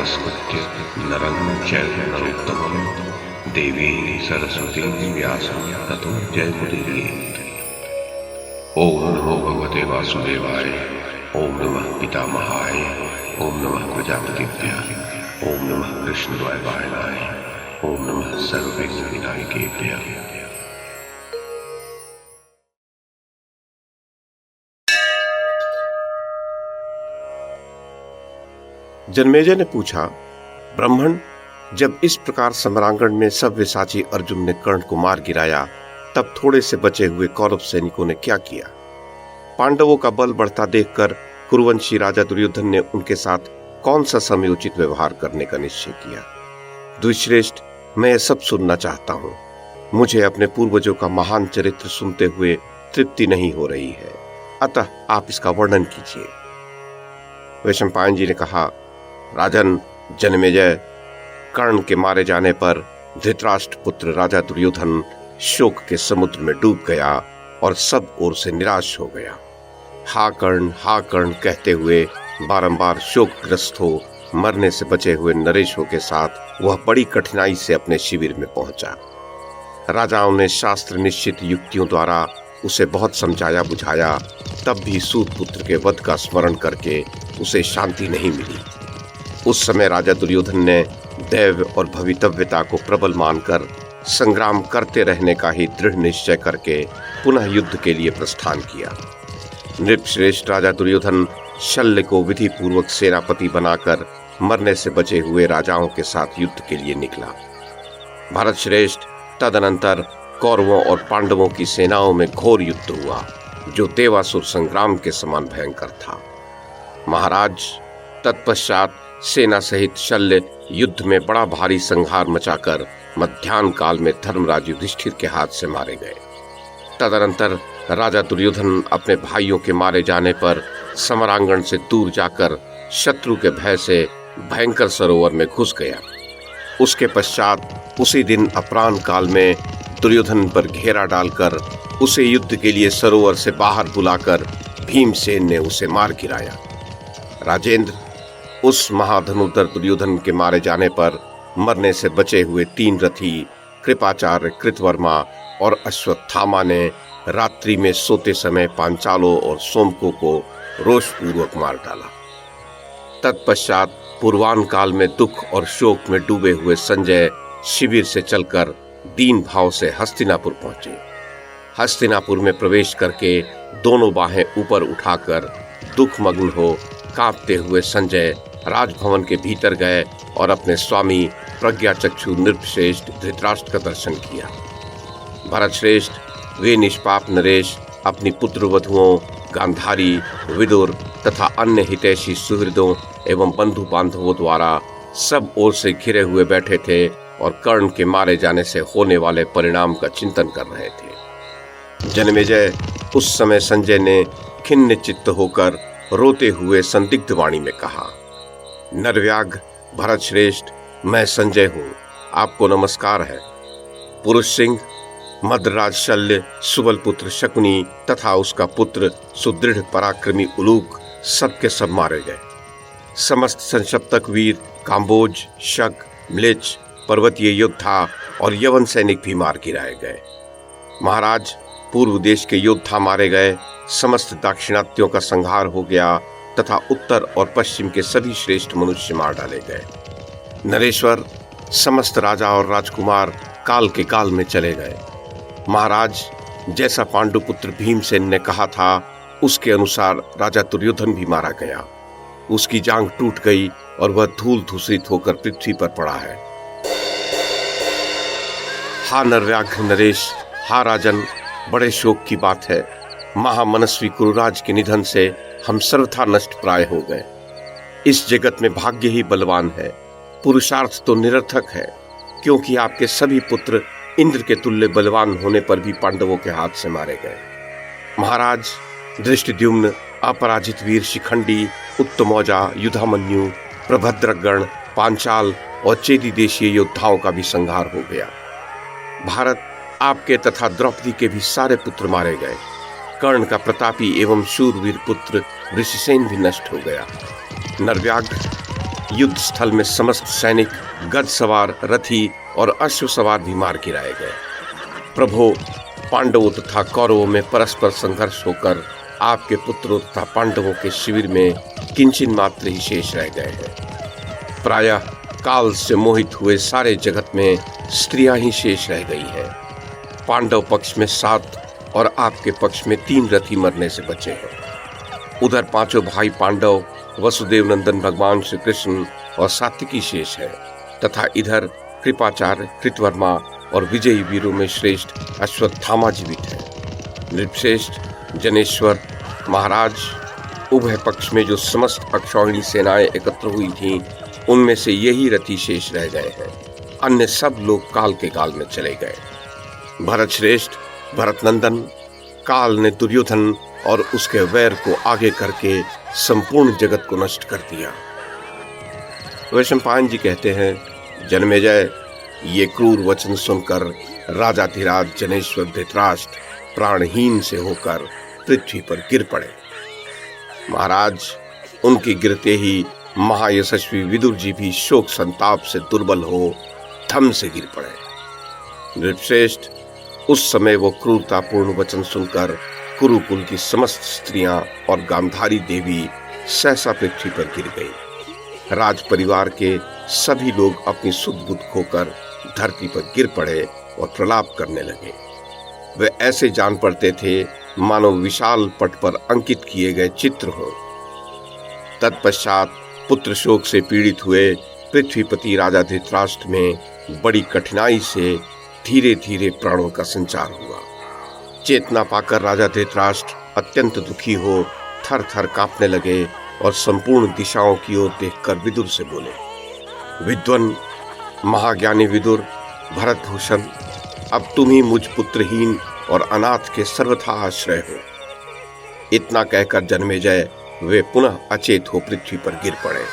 नमस्कृत्य नरं चैव नरोत्तमं देवीं सरस्वतीं व्यासं ततो जयमुदीरयेत्। ओम नमो भगवते वासुदेवाय, ओम नमः पितामहाय, ओम नमः प्रजापतिभ्यः, ओम नमः कृष्णद्वैपायनाय, ओम नमः सर्वविघ्नविनायकेभ्यः। जन्मेजय ने पूछा, ब्राह्मण, जब इस प्रकार समरांगण में सव्यसाची अर्जुन ने कर्ण को मार गिराया, तब थोड़े से बचे हुए कौरव सैनिकों ने क्या किया? पांडवों का बल बढ़ता देखकर कुरुवंशी राजा दुर्योधन ने उनके साथ कौन सा समयोचित व्यवहार करने का निश्चय किया? द्विश्रेष्ठ, मैं यह सब सुनना चाहता हूं। मुझे अपने पूर्वजों का महान चरित्र सुनते हुए तृप्ति नहीं हो रही है, अतः आप इसका वर्णन कीजिए। वैशंपायन जी ने कहा, राजन जन्मेजय, कर्ण के मारे जाने पर धृतराष्ट्र पुत्र राजा दुर्योधन शोक के समुद्र में डूब गया और सब ओर से निराश हो गया। हा कर्ण कहते हुए बारंबार शोकग्रस्त हो मरने से बचे हुए नरेशों के साथ वह बड़ी कठिनाई से अपने शिविर में पहुंचा। राजाओं ने शास्त्र निश्चित युक्तियों द्वारा उसे बहुत समझाया बुझाया, तब भी सूत पुत्र के वध का स्मरण करके उसे शांति नहीं मिली। उस समय राजा दुर्योधन ने दैव और भवितव्यता को प्रबल मानकर संग्राम करते रहने का ही दृढ़ निश्चय करके पुनः युद्ध के लिए प्रस्थान किया। नृपश्रेष्ठ राजा दुर्योधन शल्य को विधि पूर्वक सेनापति बनाकर मरने से बचे हुए राजाओं के साथ युद्ध के लिए निकला। भरत श्रेष्ठ तदनंतर कौरवों और पांडवों की सेनाओं में घोर युद्ध हुआ, जो देवासुर संग्राम के समान भयंकर था। महाराज, तत्पश्चात सेना सहित शल्य युद्ध में बड़ा भारी संहार मचाकर मध्याह्न काल में धर्मराज युधिष्ठिर के हाथ से मारे गए। तदनंतर राजा दुर्योधन अपने भाइयों के मारे जाने पर समरांगण से दूर जाकर शत्रु के भय से भयंकर सरोवर में घुस गया। उसके पश्चात उसी दिन अपराह्न काल में दुर्योधन पर घेरा डालकर उसे युद्ध के लिए सरोवर से बाहर बुलाकर भीमसेन ने उसे मार गिराया। राजेंद्र, उस महाधनुर्धर दुर्योधन के मारे जाने पर मरने से बचे हुए 3 रथी कृपाचार्य, कृतवर्मा और अश्वत्थामा ने रात्रि में सोते समय पांचालों और सोमकों को रोषपूर्वक मार डाला। तत्पश्चात पूर्वाह्न काल में दुख और शोक में डूबे हुए संजय शिविर से चलकर दीन भाव से हस्तिनापुर पहुंचे। हस्तिनापुर में प्रवेश करके दोनों बाहें ऊपर उठाकर दुखमग्न हो कांपते हुए संजय राजभवन के भीतर गए और अपने स्वामी प्रज्ञाचक्षु नृपश्रेष्ठ धृतराष्ट्र का दर्शन किया। भरत श्रेष्ठ, वे निष्पाप नरेश अपनी पुत्र वधुओं गांधारी, विदुर तथा अन्य हितैषी सुहृदों एवं बंधु बांधवों द्वारा सब ओर से घिरे हुए बैठे थे और कर्ण के मारे जाने से होने वाले परिणाम का चिंतन कर रहे थे। जन्मेजय, उस समय संजय ने खिन्न चित्त होकर रोते हुए संदिग्ध वाणी में कहा, नरव्याघ्र भरत श्रेष्ठ, मैं संजय हूं, आपको नमस्कार है। पुरुष सिंह, मद्रराज शल्य, सुबल पुत्र शकुनी तथा उसका पुत्र सुदृढ़ पराक्रमी उलूक सबके सब मारे गए। समस्त संशप्तक वीर, काम्बोज, शक, म्लेच्छ, पर्वतीय योद्धा और यवन सैनिक भी मार गिराए गए। महाराज, पूर्व देश के योद्धा मारे गए, समस्त दाक्षिणात्यों का संहार हो गया तथा उत्तर और पश्चिम के सभी श्रेष्ठ मनुष्य मार डाले गए। नरेश्वर, समस्त राजा और राजकुमार काल के काल में चले गए। महाराज, जैसा पांडुपुत्र भीमसेन ने कहा था, उसके अनुसार राजा दुर्योधन भी मारा गया। उसकी जांघ टूट गई और वह धूल धूसरित होकर पृथ्वी पर पड़ा है। हा नरव्याघ्र नरेश, हा राजन, बड़े शोक की बात है। महामनस्वी कुरुराज के निधन से हम सर्वथा नष्ट प्राय हो गए। इस जगत में भाग्य ही बलवान है, पुरुषार्थ तो निरर्थक है, क्योंकि आपके सभी पुत्र इंद्र के तुल्य बलवान होने पर भी पांडवों के हाथ से मारे गए। महाराज, धृष्टद्युम्न, अपराजित वीर शिखंडी, उत्तमौजा, युधामन्यु, प्रभद्रगण, पांचाल और चेदी देशीय योद्धाओं का भी संहार हो गया। भारत, आपके तथा द्रौपदी के भी सारे पुत्र मारे गए। कर्ण का प्रतापी एवं शूरवीर पुत्र ऋषिसेन भी नष्ट हो गया। नरव्याघ्र, युद्ध स्थल में समस्त सैनिक, गज सवार, रथी और अश्व सवार भी मार गिराए गए। प्रभु, पांडवों तथा कौरवों में परस्पर संघर्ष होकर आपके पुत्रों तथा पांडवों के शिविर में किंचिन मात्र ही शेष रह गए हैं। प्रायः काल से मोहित हुए सारे जगत में स्त्रियां ही शेष रह गई है। पांडव पक्ष में 7 और आपके पक्ष में 3 रथी मरने से बचे हैं। उधर 5 भाई पांडव, वसुदेव नंदन भगवान श्री कृष्ण और सात्विकी शेष है, तथा इधर कृपाचार्य, कृतवर्मा और विजयी वीरों में श्रेष्ठ अश्वत्थामा जीवित है। नृपश्रेष्ठ, जनेश्वर महाराज, उभय पक्ष में जो समस्त अक्षौहिणी सेनाएं एकत्र हुई थीं, उनमें से यही रथी शेष रह गए हैं। अन्य सब लोग काल के काल में चले गए। भरत श्रेष्ठ, भरत नंदन, काल ने दुर्योधन और उसके वैर को आगे करके संपूर्ण जगत को नष्ट कर दिया। वैशंपायन जी कहते हैं, जन्मेजय, ये क्रूर वचन सुनकर राजाधिराज जनेश्वर धृतराष्ट्र प्राणहीन से होकर पृथ्वी पर गिर पड़े। महाराज, उनके गिरते ही महायशस्वी विदुर जी भी शोक संताप से दुर्बल हो थम से गिर पड़े। नृपश्रेष्ठ, उस समय वो क्रूरतापूर्ण वचन सुनकर कुरुकुल की समस्त स्त्रियां और गांधारी देवी सहसा पृथ्वी पर गिर गई। राज परिवार के सभी लोग अपनी सुध बुध खोकर धरती पर गिर पड़े और प्रलाप करने लगे। वे ऐसे जान पड़ते थे मानो विशाल पट पर अंकित किए गए चित्र हो। तत्पश्चात पुत्र शोक से पीड़ित हुए पृथ्वीपति राजा धृतराष्ट्र में बड़ी कठिनाई से धीरे धीरे प्राणों का संचार हुआ। चेतना पाकर राजा धृतराष्ट्र अत्यंत दुखी हो थर थर कांपने लगे और संपूर्ण दिशाओं की ओर देखकर विदुर से बोले, विद्वन, महाज्ञानी विदुर, भरतभूषण, अब तुम ही मुझ पुत्रहीन और अनाथ के सर्वथा आश्रय हो। इतना कहकर जन्मेजय वे पुनः अचेत हो पृथ्वी पर गिर पड़े।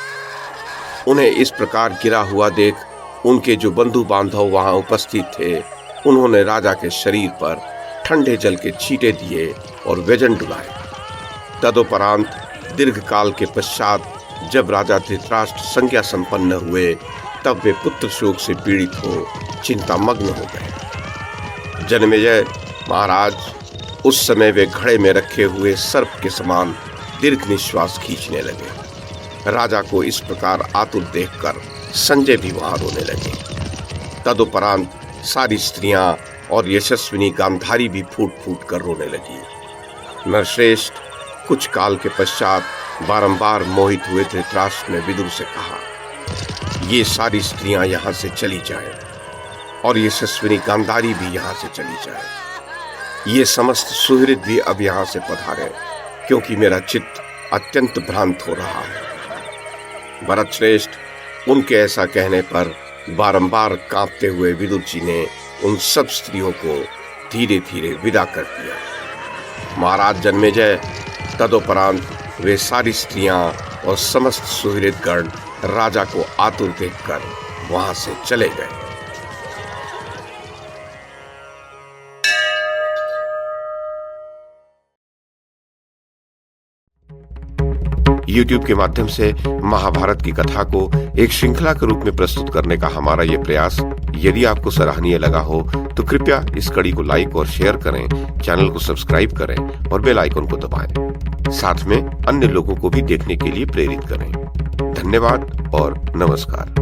उन्हें इस प्रकार गिरा हुआ देख उनके जो बंधु बांधव वहां उपस्थित थे, उन्होंने राजा के शरीर पर ठंडे जल के छींटे दिए और व्यजन डुलाए। तदुपरांत दीर्घ काल के पश्चात जब राजा धृतराष्ट्र संज्ञा संपन्न हुए, तब वे पुत्र शोक से पीड़ित हो चिंतामग्न हो गए। जन्मेजय महाराज, उस समय वे घड़े में रखे हुए सर्प के समान दीर्घ निश्वास खींचने लगे। राजा को इस प्रकार आतुर देखकर संजय भी वहां रोने लगे। तदुपरांत सारी स्त्रियां और यशस्विनी गांधारी भी फूट फूट कर रोने लगी। नरश्रेष्ठ, कुछ काल के पश्चात बारंबार मोहित हुए धृतराष्ट्र ने विदुर से कहा, ये सारी स्त्रियां यहाँ से चली जाएं और यशस्विनी गांधारी भी यहाँ से चली जाए। ये समस्त सुहृद भी अब यहाँ से पधारे, क्योंकि मेरा चित्त अत्यंत भ्रांत हो रहा है। भरत श्रेष्ठ, उनके ऐसा कहने पर बारंबार कांपते हुए विदुर जी ने उन सब स्त्रियों को धीरे धीरे विदा कर दिया। महाराज जन्मेजय, तदुपरांत वे सारी स्त्रियां और समस्त सुहृदगण राजा को आतुर देखकर वहां से चले गए। YouTube के माध्यम से महाभारत की कथा को एक श्रृंखला के रूप में प्रस्तुत करने का हमारा ये प्रयास यदि आपको सराहनीय लगा हो तो कृपया इस कड़ी को लाइक और शेयर करें, चैनल को सब्सक्राइब करें और बेल आइकन को दबाएं। साथ में अन्य लोगों को भी देखने के लिए प्रेरित करें। धन्यवाद और नमस्कार।